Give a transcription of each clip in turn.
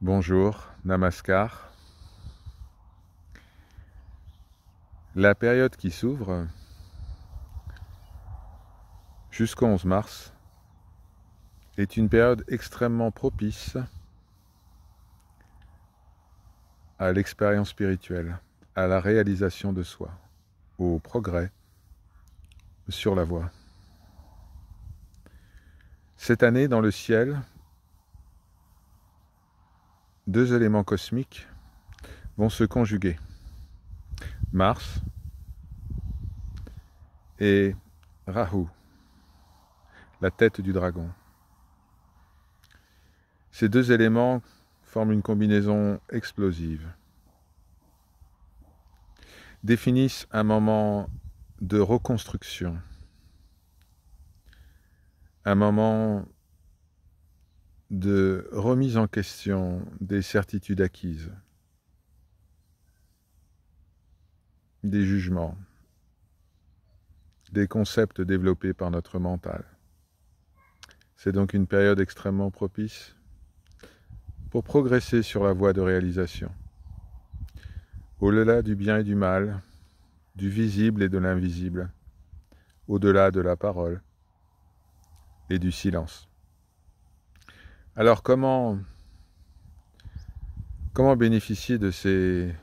Bonjour, Namaskar. La période qui s'ouvre jusqu'au 11 mars est une période extrêmement propice à l'expérience spirituelle, à la réalisation de soi, au progrès sur la voie. Cette année, dans le ciel, deux éléments cosmiques vont se conjuguer. Mars et Rahu, la tête du dragon. Ces deux éléments forment une combinaison explosive, définissent un moment de reconstruction, un moment de remise en question des certitudes acquises, des jugements, des concepts développés par notre mental. C'est donc une période extrêmement propice pour progresser sur la voie de réalisation, au-delà du bien et du mal, du visible et de l'invisible, au-delà de la parole et du silence. Alors comment bénéficier de ces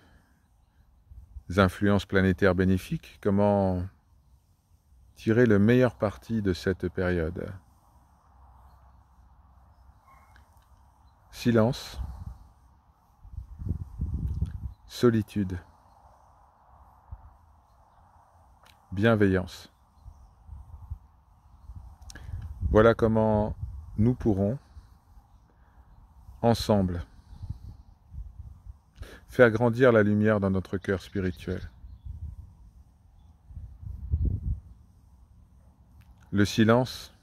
influences planétaires bénéfiques? Comment tirer le meilleur parti de cette période? Silence, solitude, bienveillance. Voilà comment nous pourrons, ensemble, faire grandir la lumière dans notre cœur spirituel. Le silence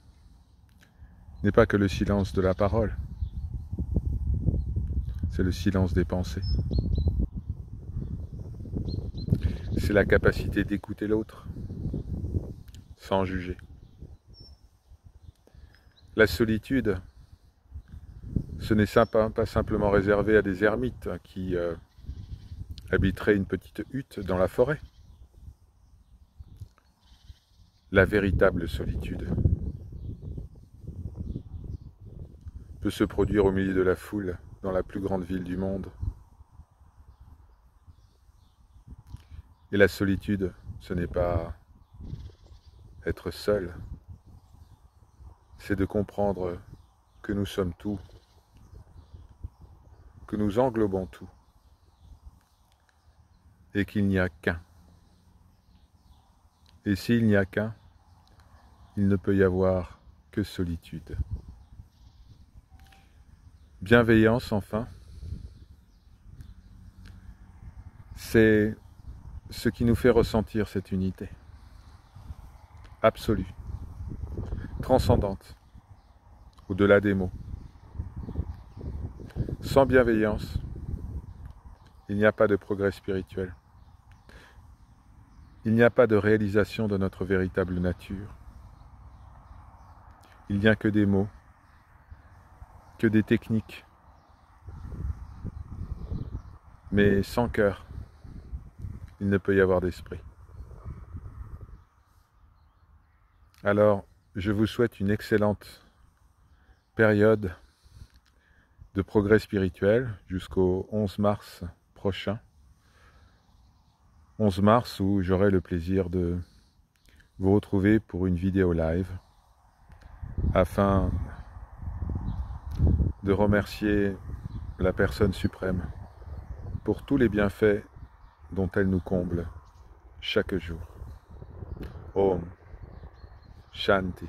n'est pas que le silence de la parole, c'est le silence des pensées. C'est la capacité d'écouter l'autre, sans juger. La solitude, ce n'est pas simplement réservé à des ermites qui habiteraient une petite hutte dans la forêt. La véritable solitude peut se produire au milieu de la foule dans la plus grande ville du monde. Et la solitude, ce n'est pas être seul, c'est de comprendre que nous sommes tout, que nous englobons tout, et qu'il n'y a qu'un. Et s'il n'y a qu'un, il ne peut y avoir que solitude. Bienveillance, enfin, c'est ce qui nous fait ressentir cette unité absolue, transcendante, au-delà des mots. Sans bienveillance, il n'y a pas de progrès spirituel. Il n'y a pas de réalisation de notre véritable nature. Il n'y a que des mots, que des techniques. Mais sans cœur, il ne peut y avoir d'esprit. Alors, je vous souhaite une excellente période de progrès spirituel jusqu'au 11 mars prochain. 11 mars où j'aurai le plaisir de vous retrouver pour une vidéo live afin de remercier la personne suprême pour tous les bienfaits dont elle nous comble chaque jour. Om Shanti.